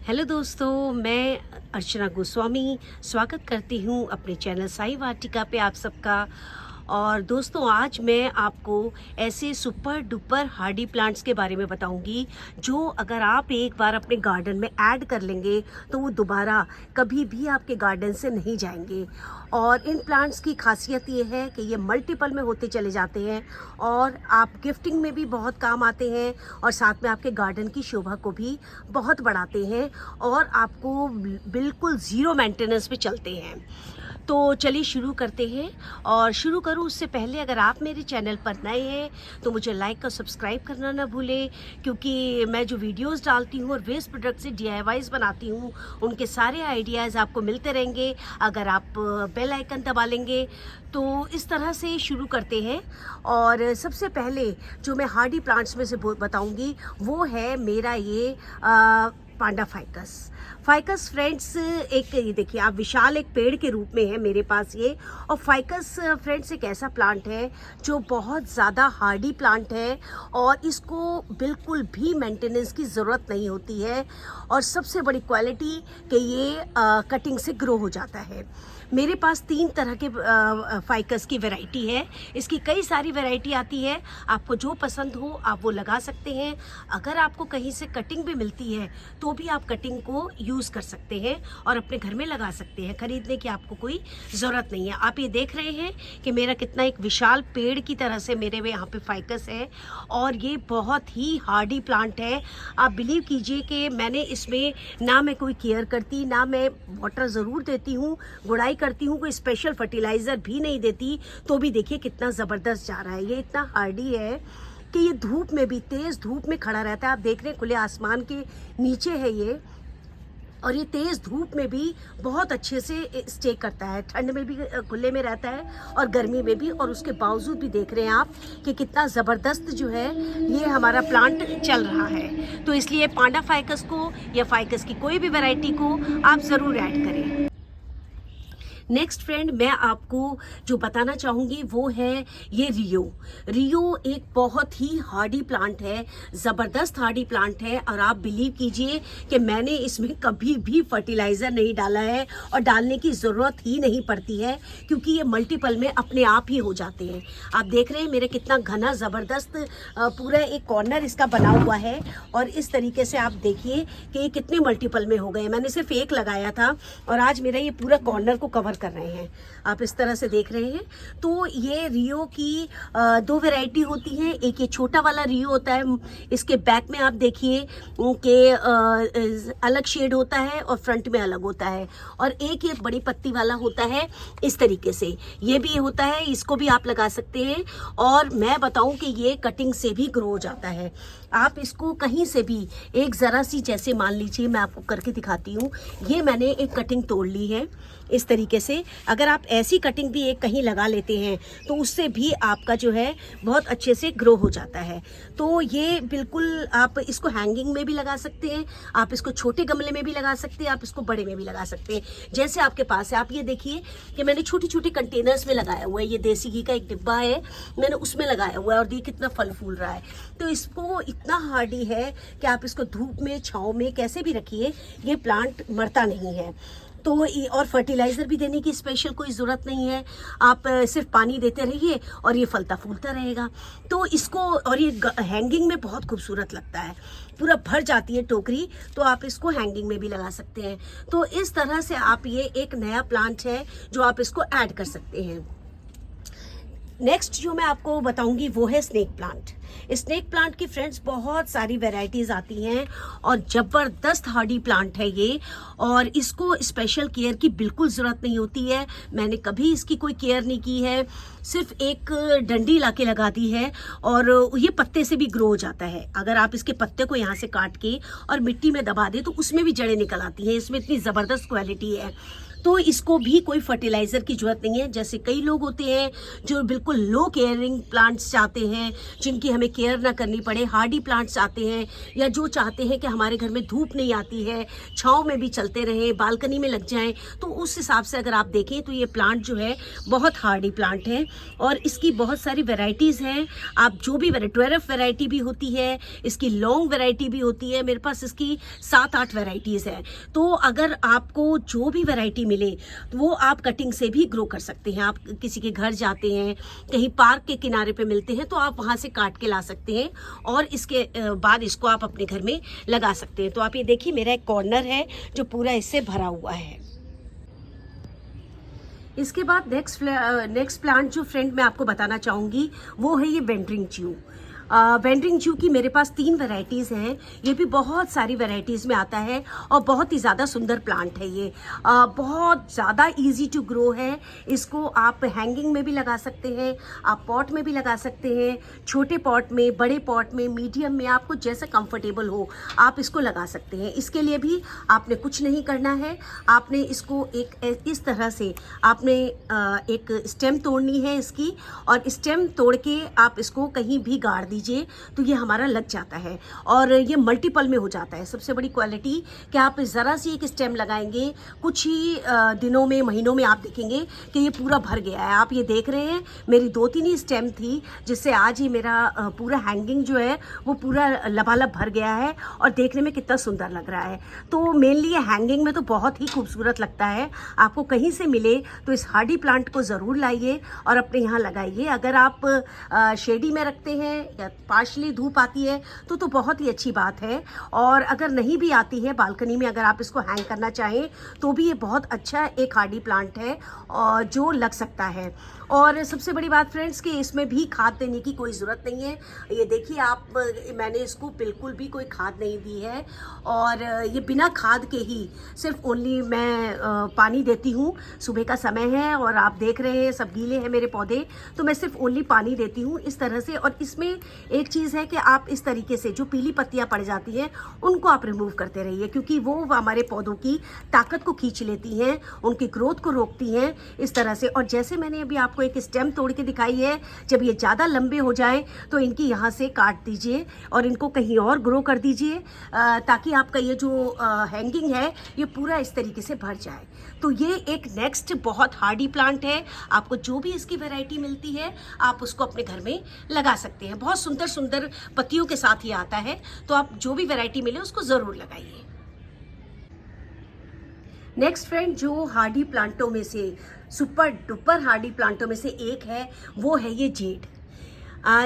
Hello दोस्तों, मैं अर्चना गोस्वामी स्वागत करती हूँ अपने चैनल साई वाटिका पे आप सबका। और दोस्तों, आज मैं आपको ऐसे सुपर डुपर हार्डी प्लांट्स के बारे में बताऊंगी जो अगर आप एक बार अपने गार्डन में ऐड कर लेंगे तो वो दोबारा कभी भी आपके गार्डन से नहीं जाएंगे। और इन प्लांट्स की खासियत ये है कि ये मल्टीपल में होते चले जाते हैं और आप गिफ्टिंग में भी बहुत काम आते हैं और साथ में आपके गार्डन की शोभा को भी बहुत बढ़ाते हैं और आपको बिल्कुल ज़ीरो मेंटेनेंस पे चलते हैं। तो चलिए शुरू करते हैं। और शुरू करूं उससे पहले अगर आप मेरे चैनल पर नए हैं तो मुझे लाइक और सब्सक्राइब करना ना भूलें, क्योंकि मैं जो वीडियोस डालती हूं और वेस्ट प्रोडक्ट से DIYs बनाती हूं उनके सारे आइडियाज़ आपको मिलते रहेंगे अगर आप बेल आइकन दबा लेंगे। तो इस तरह से शुरू करते हैं। और सबसे पहले जो मैं हार्डी प्लांट्स में से बताऊंगी वो है मेरा ये पांडा फाइकस फ्रेंड्स। एक ये देखिए आप, विशाल एक पेड़ के रूप में है मेरे पास ये। और फाइकस फ्रेंड्स एक ऐसा प्लांट है जो बहुत ज़्यादा हार्डी प्लांट है और इसको बिल्कुल भी मेंटेनेंस की ज़रूरत नहीं होती है। और सबसे बड़ी क्वालिटी कि ये कटिंग से ग्रो हो जाता है। मेरे पास 3 तरह के फाइकस की वैरायटी है। इसकी कई सारी वैरायटी आती है, आपको जो पसंद हो आप वो लगा सकते हैं। अगर आपको कहीं से कटिंग भी मिलती है तो भी आप कटिंग को यूज़ कर सकते हैं और अपने घर में लगा सकते हैं। खरीदने की आपको कोई ज़रूरत नहीं है। आप ये देख रहे हैं कि मेरा कितना एक विशाल पेड़ की तरह से मेरे में यहाँ पे फाइकस है और ये बहुत ही हार्डी प्लांट है। आप बिलीव कीजिए कि मैंने इसमें ना मैं कोई केयर करती, ना मैं वाटर ज़रूर देती हूँ, गुड़ाई करती हूँ, कोई स्पेशल फर्टिलाइज़र भी नहीं देती, तो भी देखिए कितना ज़बरदस्त जा रहा है। ये इतना हार्डी है कि ये धूप में भी, तेज़ धूप में खड़ा रहता है। आप देख रहे हैं खुले आसमान के नीचे है ये, और ये तेज़ धूप में भी बहुत अच्छे से स्टे करता है। ठंड में भी खुले में रहता है और गर्मी में भी। और उसके बावजूद भी देख रहे हैं आप कि कितना ज़बरदस्त जो है ये हमारा प्लांट चल रहा है। तो इसलिए पांडा फाइकस को या फाइकस की कोई भी वैरायटी को आप ज़रूर ऐड करें। नेक्स्ट फ्रेंड, मैं आपको जो बताना चाहूँगी वो है ये रियो एक बहुत ही हार्डी प्लांट है, ज़बरदस्त हार्डी प्लांट है। और आप बिलीव कीजिए कि मैंने इसमें कभी भी फर्टिलाइज़र नहीं डाला है और डालने की ज़रूरत ही नहीं पड़ती है, क्योंकि ये मल्टीपल में अपने आप ही हो जाते हैं। आप देख रहे हैं मेरे कितना घना ज़बरदस्त पूरा एक कॉर्नर इसका बना हुआ है। और इस तरीके से आप देखिए कि ये कितने मल्टीपल में हो गए। मैंने सिर्फ एक लगाया था और आज मेरा ये पूरा कॉर्नर को कवर कर रहे हैं। आप इस तरह से देख रहे हैं। तो ये रियो की 2 वैरायटी होती हैं। एक ये छोटा वाला रियो होता है, इसके बैक में आप देखिए कि अलग शेड होता है और फ्रंट में अलग होता है। और एक ये बड़ी पत्ती वाला होता है इस तरीके से, ये भी होता है, इसको भी आप लगा सकते हैं। और मैं बताऊं कि ये कटिंग से भी ग्रो हो जाता है। आप इसको कहीं से भी एक ज़रा सी, जैसे मान लीजिए मैं आपको करके दिखाती हूँ, ये मैंने एक कटिंग तोड़ ली है इस तरीके से। अगर आप ऐसी कटिंग भी एक कहीं लगा लेते हैं तो उससे भी आपका जो है बहुत अच्छे से ग्रो हो जाता है। तो ये बिल्कुल आप इसको हैंगिंग में भी लगा सकते हैं, आप इसको छोटे गमले में भी लगा सकते हैं, आप इसको बड़े में भी लगा सकते हैं, जैसे आपके पास है। आप ये देखिए कि मैंने छोटे छोटे कंटेनर्स में लगाया हुआ है। ये देसी घी का एक डिब्बा है, मैंने उसमें लगाया हुआ है और देखिए कितना फल फूल रहा है। तो इसको इतना हार्डी है कि आप इसको धूप में, छाँव में कैसे भी रखिए, ये प्लांट मरता नहीं है। तो और फर्टिलाइज़र भी देने की स्पेशल कोई ज़रूरत नहीं है। आप सिर्फ पानी देते रहिए और ये फलता फूलता रहेगा। तो इसको, और ये हैंगिंग में बहुत खूबसूरत लगता है, पूरा भर जाती है टोकरी। तो आप इसको हैंगिंग में भी लगा सकते हैं। तो इस तरह से आप, ये एक नया प्लांट है जो आप इसको ऐड कर सकते हैं। नेक्स्ट जो मैं आपको बताऊंगी वो है स्नेक प्लांट। स्नेक प्लांट की फ्रेंड्स बहुत सारी वैरायटीज़ आती हैं और ज़बरदस्त हार्डी प्लांट है ये। और इसको स्पेशल केयर की बिल्कुल ज़रूरत नहीं होती है। मैंने कभी इसकी कोई केयर नहीं की है, सिर्फ एक डंडी लाके लगा दी है और ये पत्ते से भी ग्रो हो जाता है। अगर आप इसके पत्ते को यहाँ से काट के और मिट्टी में दबा दें तो उसमें भी जड़ें निकल आती हैं। इसमें इतनी ज़बरदस्त क्वालिटी है। तो इसको भी कोई फर्टिलाइज़र की ज़रूरत नहीं है। जैसे कई लोग होते हैं जो बिल्कुल लो केयरिंग प्लांट्स चाहते हैं, जिनकी हमें केयर ना करनी पड़े, हार्डी प्लांट्स चाहते हैं, या जो चाहते हैं कि हमारे घर में धूप नहीं आती है, छाँव में भी चलते रहें, बालकनी में लग जाएँ। तो उस हिसाब से अगर आप देखें तो ये प्लांट जो है बहुत हार्डी प्लांट है और इसकी बहुत सारी वेराइटीज़ हैं। आप जो भी ट्वेरफ वेराइटी भी होती है, इसकी लॉन्ग वेराइटी भी होती है। मेरे पास इसकी 7-8 वेराइटीज़ हैं। तो अगर आपको जो भी वेराइटी मिले तो वो आप कटिंग से भी ग्रो कर सकते हैं। आप किसी के घर जाते हैं, कहीं पार्क के किनारे पे मिलते हैं, तो आप वहाँ से काट के ला सकते हैं और इसके बाद इसको आप अपने घर में लगा सकते हैं। तो आप ये देखिए, मेरा एक कॉर्नर है जो पूरा इससे भरा हुआ है। इसके बाद नेक्स्ट प्लांट जो फ्रेंड मैं आपको बताना चाहूँगी वो है ये वेंडरिंग च्यू। वेंडरिंग च्यू की मेरे पास 3 वैरायटीज़ हैं। ये भी बहुत सारी वैरायटीज़ में आता है और बहुत ही ज़्यादा सुंदर प्लांट है ये। बहुत ज़्यादा इजी टू ग्रो है। इसको आप हैंगिंग में भी लगा सकते हैं, आप पॉट में भी लगा सकते हैं, छोटे पॉट में, बड़े पॉट में, मीडियम में, आपको जैसा कंफर्टेबल हो आप इसको लगा सकते हैं। इसके लिए भी आपने कुछ नहीं करना है। आपने इसको एक इस तरह से आपने एक स्टेम तोड़नी है इसकी, और स्टेम तोड़ के आप इसको कहीं भी गाड़ दीजिए तो ये हमारा लग जाता है और ये मल्टीपल में हो जाता है। सबसे बड़ी क्वालिटी कि आप ज़रा सी एक स्टेम लगाएंगे, कुछ ही दिनों में, महीनों में आप देखेंगे कि ये पूरा भर गया है। आप ये देख रहे हैं, मेरी 2-3 ही स्टेम थी जिससे आज ही मेरा पूरा हैंगिंग जो है वो पूरा लबालब भर गया है और देखने में कितना सुंदर लग रहा है। तो मेनली ये हैंगिंग में तो बहुत ही खूबसूरत लगता है। आपको कहीं से मिले तो इस हार्डी प्लांट को ज़रूर लाइए और अपने यहाँ लगाइए। अगर आप शेडी में रखते हैं या पार्शली धूप आती है तो बहुत ही अच्छी बात है, और अगर नहीं भी आती है, बालकनी में अगर आप इसको हैंग करना चाहें तो भी ये बहुत अच्छा एक हार्डी प्लांट है और जो लग सकता है। और सबसे बड़ी बात फ्रेंड्स कि इसमें भी खाद देने की कोई ज़रूरत नहीं है। ये देखिए आप, मैंने इसको बिल्कुल भी कोई खाद नहीं दी है और ये बिना खाद के ही सिर्फ ओनली मैं पानी देती हूँ। सुबह का समय है और आप देख रहे हैं सब गीले हैं मेरे पौधे, तो मैं सिर्फ ओनली पानी देती हूँ इस तरह से। और इसमें एक चीज़ है कि आप इस तरीके से जो पीली पत्तियाँ पड़ जाती हैं उनको आप रिमूव करते रहिए, क्योंकि वो हमारे पौधों की ताकत को खींच लेती हैं, उनकी ग्रोथ को रोकती हैं इस तरह से। और जैसे मैंने अभी आपको एक स्टेम तोड़ के दिखाई है, जब ये ज़्यादा लंबे हो जाए तो इनकी यहाँ से काट दीजिए और इनको कहीं और ग्रो कर दीजिए, ताकि आपका ये जो हैंगिंग है ये पूरा इस तरीके से भर जाए। तो ये एक नेक्स्ट बहुत हार्डी प्लांट है। आपको जो भी इसकी वैरायटी मिलती है आप उसको अपने घर में लगा सकते हैं। बहुत सुंदर सुंदर पत्तियों के साथ ही आता है, तो आप जो भी वैरायटी मिले उसको ज़रूर लगाइए। नेक्स्ट फ्रेंड, जो हार्डी प्लांटों में से सुपर डुपर हार्डी प्लांटों में से एक है वो है ये जेड।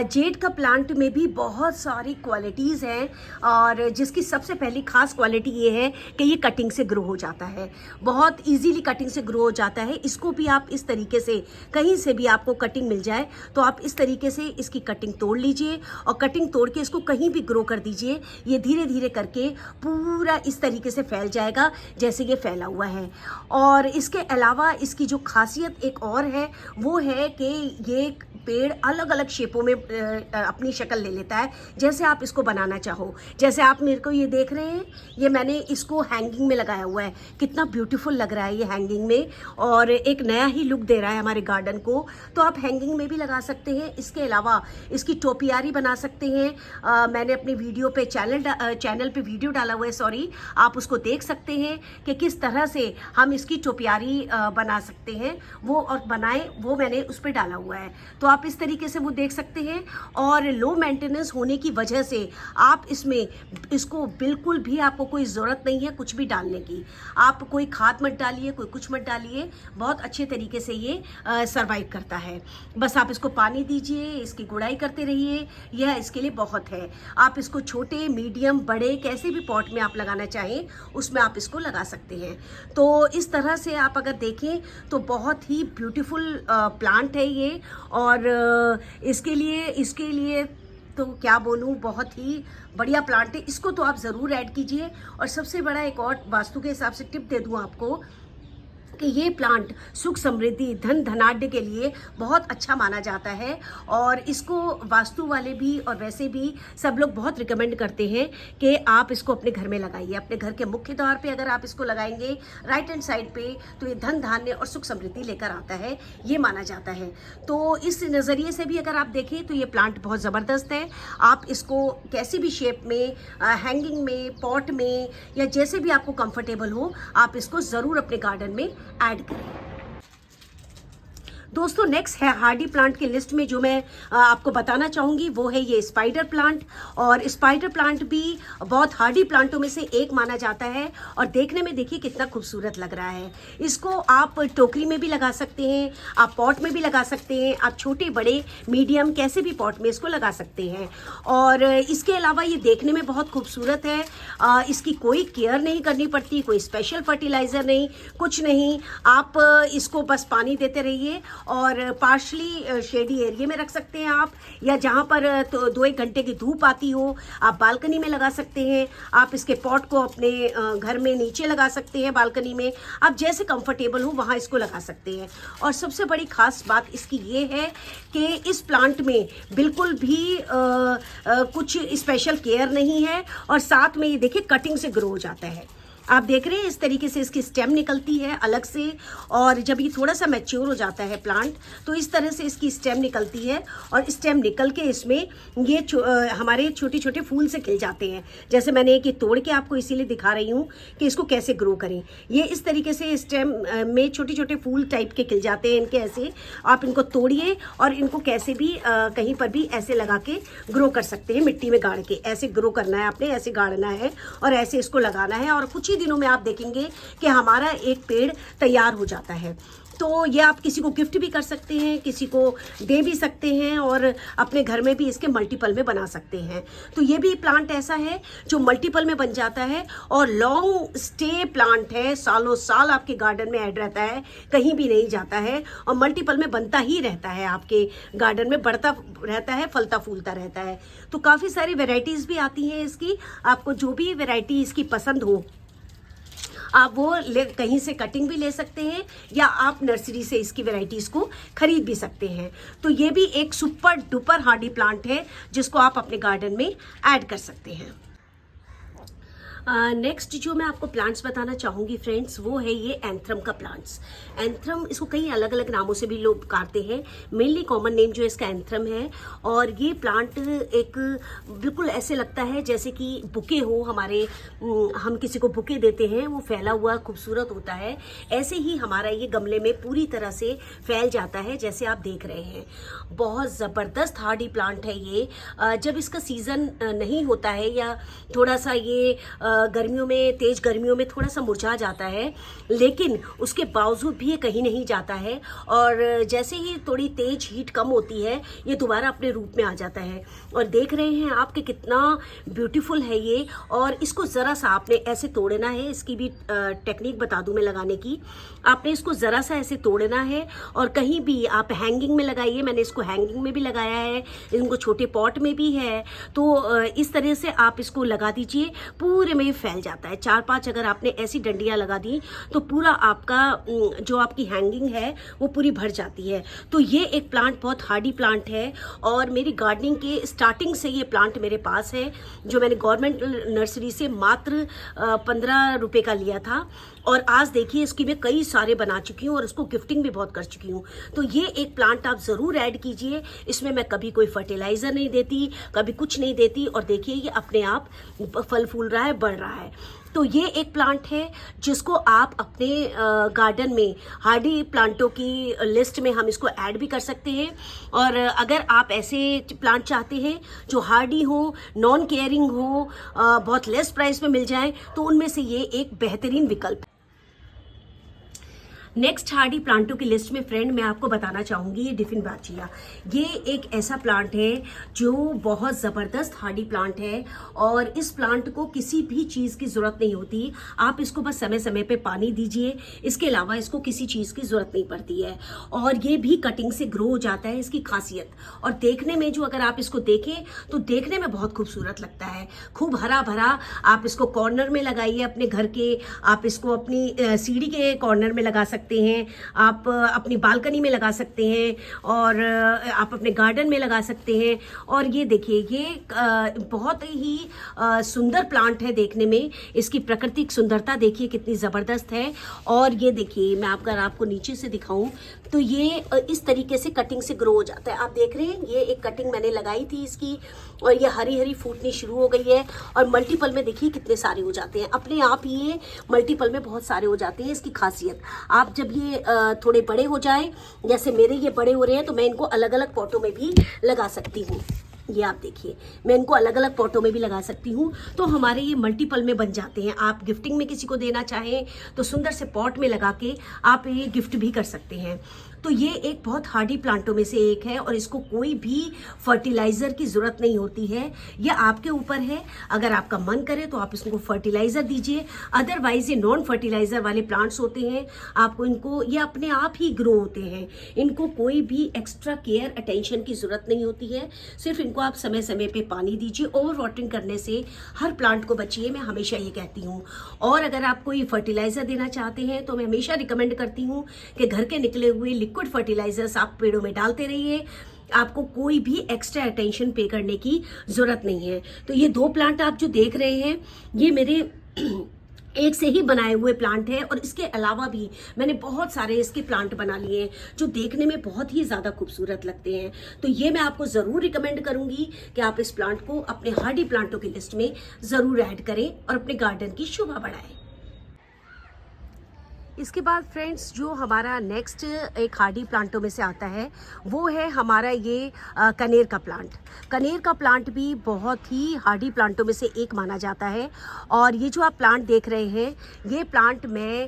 जेड का प्लांट में भी बहुत सारी क्वालिटीज़ हैं और जिसकी सबसे पहली खास क्वालिटी ये है कि ये कटिंग से ग्रो हो जाता है, बहुत इजीली कटिंग से ग्रो हो जाता है। इसको भी आप इस तरीके से, कहीं से भी आपको कटिंग मिल जाए तो आप इस तरीके से इसकी कटिंग तोड़ लीजिए और कटिंग तोड़ के इसको कहीं भी ग्रो कर दीजिए। ये धीरे धीरे करके पूरा इस तरीके से फैल जाएगा जैसे ये फैला हुआ है। और इसके अलावा इसकी जो खासियत एक और है वो है कि ये पेड़ अलग अलग शेपों में अपनी शक्ल ले लेता है, जैसे आप इसको बनाना चाहो। जैसे आप मेरे को ये देख रहे हैं, ये मैंने इसको हैंगिंग में लगाया हुआ है, कितना ब्यूटीफुल लग रहा है ये हैंगिंग में और एक नया ही लुक दे रहा है हमारे गार्डन को। तो आप हैंगिंग में भी लगा सकते हैं। इसके अलावा इसकी टोपियारी बना सकते हैं। मैंने अपनी वीडियो पे चैनल पे वीडियो डाला हुआ है, सॉरी, आप उसको देख सकते हैं कि किस तरह से हम इसकी टोपियारी बना सकते हैं, वो और बनाए वो मैंने उस पर डाला हुआ है। तो आप इस तरीके से वो देख सकते हैं। और लो मेंटेनेंस होने की वजह से आप इसको बिल्कुल भी आपको कोई ज़रूरत नहीं है कुछ भी डालने की। आप कोई खाद मत डालिए, कोई कुछ मत डालिए, बहुत अच्छे तरीके से ये सरवाइव करता है। बस आप इसको पानी दीजिए, इसकी गुड़ाई करते रहिए, यह इसके लिए बहुत है। आप इसको छोटे, मीडियम, बड़े किसी भी पॉट में आप लगाना चाहें उसमें आप इसको लगा सकते हैं। तो इस तरह से आप अगर देखें तो बहुत ही ब्यूटीफुल प्लांट है ये। और इसके लिए तो क्या बोलूँ, बहुत ही बढ़िया प्लांट है। इसको तो आप ज़रूर ऐड कीजिए। और सबसे बड़ा एक और वास्तु के हिसाब से टिप दे दूँ आपको कि ये प्लांट सुख समृद्धि धन धनाढ्य के लिए बहुत अच्छा माना जाता है और इसको वास्तु वाले भी और वैसे भी सब लोग बहुत रिकमेंड करते हैं कि आप इसको अपने घर में लगाइए। अपने घर के मुख्य द्वार पे अगर आप इसको लगाएंगे राइट हैंड साइड पे तो ये धन धान्य और सुख समृद्धि लेकर आता है, ये माना जाता है। तो इस नज़रिए से भी अगर आप देखें तो ये प्लांट बहुत ज़बरदस्त है। आप इसको कैसी भी शेप में, हैंगिंग में, पॉट में या जैसे भी आपको कंफर्टेबल हो, आप इसको ज़रूर अपने गार्डन में ऐड करें। दोस्तों नेक्स्ट है हार्डी प्लांट की लिस्ट में जो मैं आपको बताना चाहूँगी वो है ये स्पाइडर प्लांट। और स्पाइडर प्लांट भी बहुत हार्डी प्लांटों में से एक माना जाता है और देखने में देखिए कितना खूबसूरत लग रहा है। इसको आप टोकरी में भी लगा सकते हैं, आप पॉट में भी लगा सकते हैं, आप छोटे बड़े मीडियम कैसे भी पॉट में इसको लगा सकते हैं। और इसके अलावा ये देखने में बहुत खूबसूरत है। इसकी कोई केयर नहीं करनी पड़ती, कोई स्पेशल फर्टिलाइज़र नहीं, कुछ नहीं। आप इसको बस पानी देते रहिए और पार्शली शेडी एरिया में रख सकते हैं आप, या जहाँ पर तो 2-1 घंटे की धूप आती हो आप बालकनी में लगा सकते हैं। आप इसके पॉट को अपने घर में नीचे लगा सकते हैं, बालकनी में आप जैसे कंफर्टेबल हो वहाँ इसको लगा सकते हैं। और सबसे बड़ी खास बात इसकी ये है कि इस प्लांट में बिल्कुल भी कुछ स्पेशल केयर नहीं है और साथ में ये देखिए कटिंग से ग्रो हो जाता है। आप देख रहे हैं इस तरीके से इसकी स्टेम निकलती है अलग से, और जब ये थोड़ा सा मैच्योर हो जाता है प्लांट तो इस तरह से इसकी स्टेम निकलती है और स्टेम निकल के इसमें ये हमारे छोटे छोटे फूल से खिल जाते हैं। जैसे मैंने एक ये तोड़ के आपको इसीलिए दिखा रही हूँ कि इसको कैसे ग्रो करें। ये इस तरीके से स्टेम में छोटे छोटे फूल टाइप के खिल जाते हैं इनके, ऐसे आप इनको तोड़िए और इनको कैसे भी कहीं पर भी ऐसे लगा के ग्रो कर सकते हैं। मिट्टी में गाड़ के ऐसे ग्रो करना है आपने, ऐसे गाड़ना है और ऐसे इसको लगाना है और कुछ ही दिनों में आप देखेंगे कि हमारा एक पेड़ तैयार हो जाता है। तो ये आप किसी को गिफ्ट भी कर सकते हैं, किसी को दे भी सकते हैं और अपने घर में भी इसके मल्टीपल में बना सकते हैं। तो ये भी प्लांट ऐसा है जो मल्टीपल में बन जाता है और लॉन्ग स्टे प्लांट है, सालों साल आपके गार्डन में ऐड रहता है, कहीं भी नहीं जाता है और मल्टीपल में बनता ही रहता है, आपके गार्डन में बढ़ता रहता है, फलता फूलता रहता है। तो काफ़ी सारी वेराइटीज़ भी आती हैं इसकी। आपको जो भी वेराइटी इसकी पसंद हो आप वो कहीं से कटिंग भी ले सकते हैं या आप नर्सरी से इसकी वैरायटीज़ को खरीद भी सकते हैं। तो ये भी एक सुपर डुपर हार्डी प्लांट है जिसको आप अपने गार्डन में ऐड कर सकते हैं। नेक्स्ट जो मैं आपको प्लांट्स बताना चाहूँगी फ्रेंड्स वो है ये एंथ्रम का प्लांट्स। एंथ्रम इसको कई अलग अलग नामों से भी लोग पुकारते हैं, मेनली कॉमन नेम जो है इसका एंथ्रम है। और ये प्लांट एक बिल्कुल ऐसे लगता है जैसे कि बुके हो हमारे, हम किसी को बुके देते हैं वो फैला हुआ खूबसूरत होता है, ऐसे ही हमारा ये गमले में पूरी तरह से फैल जाता है जैसे आप देख रहे हैं। बहुत ज़बरदस्त हार्डी प्लांट है ये। जब इसका सीज़न नहीं होता है या थोड़ा सा ये गर्मियों में, तेज गर्मियों में थोड़ा सा मुरझा जाता है, लेकिन उसके बावजूद भी ये कहीं नहीं जाता है और जैसे ही थोड़ी तेज हीट कम होती है ये दोबारा अपने रूप में आ जाता है। और देख रहे हैं आप कि कितना ब्यूटीफुल है ये। और इसको ज़रा सा आपने ऐसे तोड़ना है, इसकी भी टेक्निक बता दूं मैं लगाने की। आपने इसको ज़रा सा ऐसे तोड़ना है और कहीं भी आप हैंगिंग में लगाइए, मैंने इसको हैंगिंग में भी लगाया है, इनको छोटे पॉट में भी है। तो इस तरह से आप इसको लगा दीजिए, पूरे में फैल जाता है। 4-5 अगर आपने ऐसी डंडियां लगा दी तो पूरा आपका जो आपकी हैंगिंग है वो पूरी भर जाती है। तो ये एक प्लांट बहुत हार्डी प्लांट है और मेरी गार्डनिंग के स्टार्टिंग से ये प्लांट मेरे पास है, जो मैंने गवर्नमेंट नर्सरी से मात्र 15 रुपये का लिया था। और आज देखिए इसकी मैं कई सारे बना चुकी हूँ और उसको गिफ्टिंग भी बहुत कर चुकी हूँ। तो ये एक प्लांट आप ज़रूर ऐड कीजिए। इसमें मैं कभी कोई फर्टिलाइज़र नहीं देती, कभी कुछ नहीं देती और देखिए ये अपने आप फल फूल रहा है, बढ़ रहा है। तो ये एक प्लांट है जिसको आप अपने गार्डन में हार्डी प्लांटों की लिस्ट में हम इसको ऐड भी कर सकते हैं। और अगर आप ऐसे प्लांट चाहते हैं जो हार्डी हो, नॉन केयरिंग हो, बहुत लेस प्राइस में मिल जाए, तो उनमें से ये एक बेहतरीन विकल्प है। नेक्स्ट हार्डी प्लांटों की लिस्ट में फ्रेंड मैं आपको बताना चाहूँगी ये डिफिनबाचिया। ये एक ऐसा प्लांट है जो बहुत ज़बरदस्त हार्डी प्लांट है और इस प्लांट को किसी भी चीज़ की ज़रूरत नहीं होती। आप इसको बस समय समय पे पानी दीजिए, इसके अलावा इसको किसी चीज़ की ज़रूरत नहीं पड़ती है। और ये भी कटिंग से ग्रो हो जाता है, इसकी खासियत। और देखने में जो अगर आप इसको देखें तो देखने में बहुत खूबसूरत लगता है, खूब हरा भरा। आप इसको कॉर्नर में लगाइए अपने घर के, आप इसको अपनी सीढ़ी के कॉर्नर में लगा सकते सकते हैं, आप अपनी बालकनी में लगा सकते हैं, और आप अपने गार्डन में लगा सकते हैं। और ये देखिए, ये बहुत ही सुंदर प्लांट है देखने में। इसकी प्राकृतिक सुंदरता देखिए कितनी ज़बरदस्त है। और ये देखिए, मैं अगर आपको नीचे से दिखाऊं तो ये इस तरीके से कटिंग से ग्रो हो जाता है। आप देख रहे हैं, ये एक कटिंग मैंने लगाई थी इसकी, और ये हरी हरी फूटनी शुरू हो गई है। और मल्टीपल में देखिए कितने सारे हो जाते हैं, अपने आप ही ये मल्टीपल में बहुत सारे हो जाते हैं। इसकी खासियत, आप जब ये थोड़े बड़े हो जाए, जैसे मेरे ये बड़े हो रहे हैं, तो मैं इनको अलग अलग पॉटों में भी लगा सकती हूँ। ये आप देखिए, मैं इनको अलग अलग पॉटों में भी लगा सकती हूँ, तो हमारे ये मल्टीपल में बन जाते हैं। आप गिफ्टिंग में किसी को देना चाहें तो सुंदर से पॉट में लगा के आप ये गिफ्ट भी कर सकते हैं। तो ये एक बहुत हार्डी प्लांटों में से एक है, और इसको कोई भी फर्टिलाइज़र की ज़रूरत नहीं होती है। ये आपके ऊपर है, अगर आपका मन करे तो आप इसको फर्टिलाइज़र दीजिए, अदरवाइज ये नॉन फर्टिलाइज़र वाले प्लांट्स होते हैं। आपको इनको, ये अपने आप ही ग्रो होते हैं, इनको कोई भी एक्स्ट्रा केयर अटेंशन की ज़रूरत नहीं होती है। सिर्फ इनको आप समय समय पे पानी दीजिए। ओवर वाटरिंग करने से हर प्लांट को बचिए, मैं हमेशा ये कहती हूँ। और अगर आप कोई फर्टिलाइज़र देना चाहते हैं तो मैं हमेशा रिकमेंड करती हूँ कि घर के निकले हुए लिक्विड फर्टिलाइजर्स आप पेड़ों में डालते रहिए। आपको कोई भी एक्स्ट्रा अटेंशन पे करने की जरूरत नहीं है। तो ये 2 प्लांट आप जो देख रहे हैं, ये मेरे एक से ही बनाए हुए प्लांट है, और इसके अलावा भी मैंने बहुत सारे इसके प्लांट बना लिए हैं जो देखने में बहुत ही ज़्यादा खूबसूरत लगते हैं। तो ये मैं आपको ज़रूर रिकमेंड करूंगी कि आप इस प्लांट को अपने हार्डी प्लांटों की लिस्ट में ज़रूर ऐड करें और अपने गार्डन की शोभा बढ़ाएं। इसके बाद फ्रेंड्स, जो हमारा नेक्स्ट एक हार्डी प्लांटों में से आता है वो है हमारा ये कनेर का प्लांट। कनेर का प्लांट भी बहुत ही हार्डी प्लांटों में से एक माना जाता है। और ये जो आप प्लांट देख रहे हैं, ये प्लांट मैं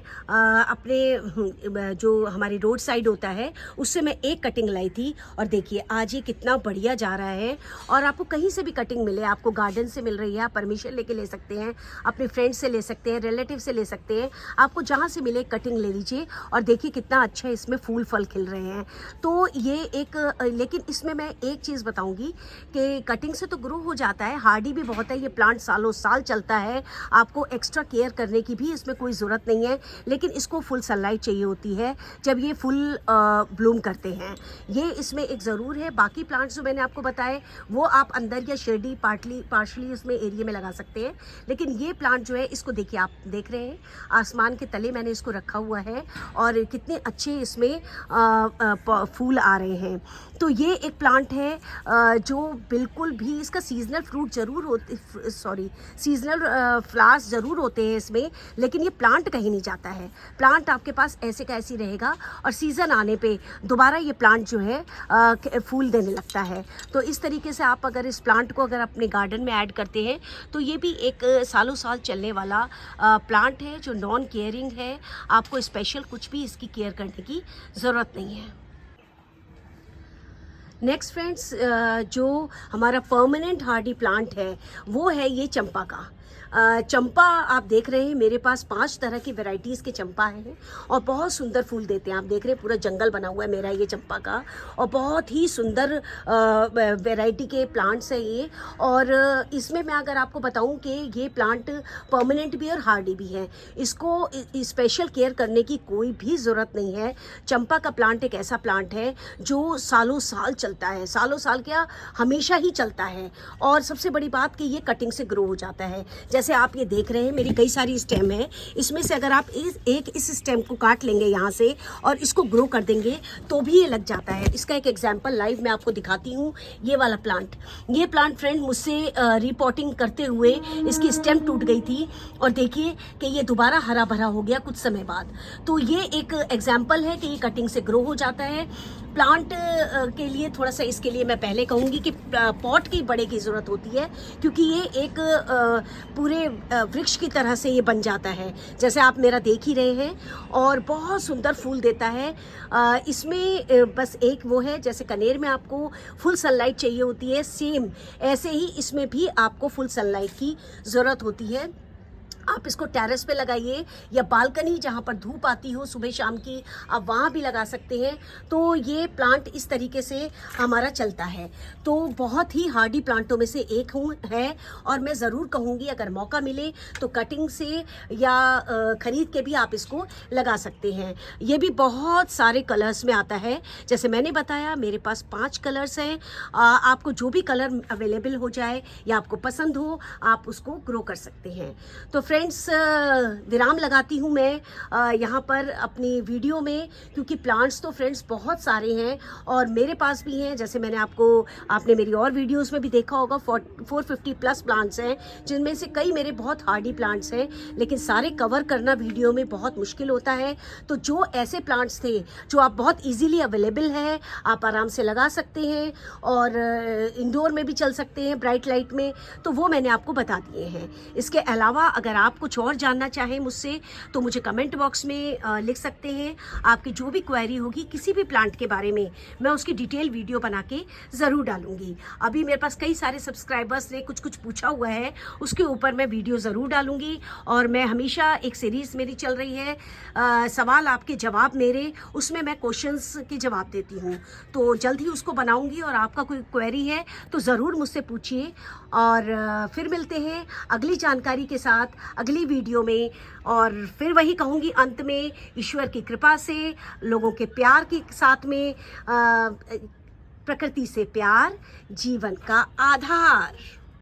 अपने जो हमारी रोड साइड होता है उससे मैं एक कटिंग लाई थी, और देखिए आज ये कितना बढ़िया जा रहा है। और आपको कहीं से भी कटिंग मिले, आपको गार्डन से मिल रही है, आप परमिशन लेके ले सकते हैं, अपने फ्रेंड से ले सकते हैं, रिलेटिव से ले सकते हैं, आपको जहाँ से मिले कटिंग ले लीजिए। और देखिए कितना अच्छा इसमें फूल फल खिल रहे हैं। तो ये एक, लेकिन इसमें मैं एक चीज़ बताऊंगी कि कटिंग से तो ग्रो हो जाता है, हार्डी भी बहुत है, ये प्लांट सालों साल चलता है, आपको एक्स्ट्रा केयर करने की भी इसमें कोई ज़रूरत नहीं है। लेकिन इसको फुल सनलाइट चाहिए होती है जब ये फुल ब्लूम करते हैं। ये इसमें एक ज़रूर है। बाकी प्लांट्स जो मैंने आपको बताए वो आप अंदर या शेडी पार्शली इसमें एरिया में लगा सकते हैं। लेकिन ये प्लांट जो है, इसको देखिए, आप देख रहे हैं आसमान के तले मैंने इसको रखा हुआ है, और कितने अच्छे इसमें फूल आ रहे हैं। तो ये एक प्लांट है जो बिल्कुल भी, इसका सीजनल फ्रूट ज़रूर होते, सीजनल फ्लावर्स ज़रूर होते हैं इसमें, लेकिन ये प्लांट कहीं नहीं जाता है। प्लांट आपके पास ऐसे का ऐसे रहेगा, और सीज़न आने पे दोबारा ये प्लांट जो है फूल देने लगता है। तो इस तरीके से आप अगर इस प्लांट को अगर अपने गार्डन में ऐड करते हैं तो ये भी एक सालों साल चलने वाला प्लांट है जो नॉन केयरिंग है। आपको स्पेशल कुछ भी इसकी केयर करने की ज़रूरत नहीं है। नेक्स्ट फ्रेंड्स, जो हमारा परमानेंट हार्डी प्लांट है वो है ये चंपा का। चंपा आप देख रहे हैं, मेरे पास 5 तरह की वैरायटीज़ के चंपा हैं, और बहुत सुंदर फूल देते हैं। आप देख रहे हैं पूरा जंगल बना हुआ है मेरा ये चंपा का, और बहुत ही सुंदर वैरायटी के प्लांट्स हैं ये। और इसमें मैं अगर आपको बताऊं कि ये प्लांट परमानेंट भी और हार्डी भी है, इसको स्पेशल केयर करने की कोई भी ज़रूरत नहीं है। चंपा का प्लांट एक ऐसा प्लांट है जो सालों साल चलता है, सालों साल क्या, हमेशा ही चलता है। और सबसे बड़ी बात कि ये कटिंग से ग्रो हो जाता है। जैसे आप ये देख रहे हैं, मेरी कई सारी स्टेम है, इसमें से अगर आप इस स्टेम को काट लेंगे यहाँ से और इसको ग्रो कर देंगे तो भी ये लग जाता है। इसका एक एग्जांपल लाइव मैं आपको दिखाती हूँ। ये वाला प्लांट, ये प्लांट फ्रेंड मुझसे रिपोर्टिंग करते हुए इसकी स्टेम टूट गई थी, और देखिए कि ये दोबारा हरा भरा हो गया कुछ समय बाद। तो ये एक एग्जाम्पल है कि ये कटिंग से ग्रो हो जाता है। प्लांट के लिए थोड़ा सा, इसके लिए मैं पहले कहूँगी कि पॉट की बड़े की ज़रूरत होती है, क्योंकि ये एक पूरे वृक्ष की तरह से ये बन जाता है, जैसे आप मेरा देख ही रहे हैं, और बहुत सुंदर फूल देता है। इसमें बस एक वो है, जैसे कनेर में आपको फुल सनलाइट चाहिए होती है, सेम ऐसे ही इसमें भी आपको फुल सनलाइट की ज़रूरत होती है। आप इसको टेरेस पे लगाइए या बालकनी जहाँ पर धूप आती हो सुबह शाम की, आप वहाँ भी लगा सकते हैं। तो ये प्लांट इस तरीके से हमारा चलता है। तो बहुत ही हार्डी प्लांटों में से एक है और मैं ज़रूर कहूँगी अगर मौका मिले तो कटिंग से या ख़रीद के भी आप इसको लगा सकते हैं। ये भी बहुत सारे कलर्स में आता है। जैसे मैंने बताया मेरे पास 5 कलर्स हैं। आपको जो भी कलर अवेलेबल हो जाए या आपको पसंद हो आप उसको ग्रो कर सकते हैं। तो फ्रेंड्स विराम लगाती हूँ मैं यहाँ पर अपनी वीडियो में, क्योंकि प्लांट्स तो फ्रेंड्स बहुत सारे हैं और मेरे पास भी हैं। जैसे आपने मेरी और वीडियोस में भी देखा होगा 450 प्लस प्लांट्स हैं, जिनमें से कई मेरे बहुत हार्डी प्लांट्स हैं, लेकिन सारे कवर करना वीडियो में बहुत मुश्किल होता है। तो जो ऐसे प्लांट्स थे जो आप बहुत ईजीली अवेलेबल है, आप आराम से लगा सकते हैं और इंडोर में भी चल सकते हैं ब्राइट लाइट में, तो वो मैंने आपको बता दिए हैं। इसके अलावा अगर आप कुछ और जानना चाहें मुझसे तो मुझे कमेंट बॉक्स में लिख सकते हैं। आपकी जो भी क्वेरी होगी किसी भी प्लांट के बारे में, मैं उसकी डिटेल वीडियो बना के ज़रूर डालूंगी। अभी मेरे पास कई सारे सब्सक्राइबर्स ने कुछ कुछ पूछा हुआ है, उसके ऊपर मैं वीडियो ज़रूर डालूंगी। और मैं हमेशा एक सीरीज़ मेरी चल रही है सवाल आपके जवाब मेरे, उसमें मैं क्वेश्चंस के जवाब देती हूँ। तो जल्द ही उसको बनाऊंगी और आपका कोई क्वेरी है तो ज़रूर मुझसे पूछिए। और फिर मिलते हैं अगली जानकारी के साथ अगली वीडियो में। और फिर वही कहूँगी अंत में, ईश्वर की कृपा से, लोगों के प्यार के साथ में, प्रकृति से प्यार जीवन का आधार।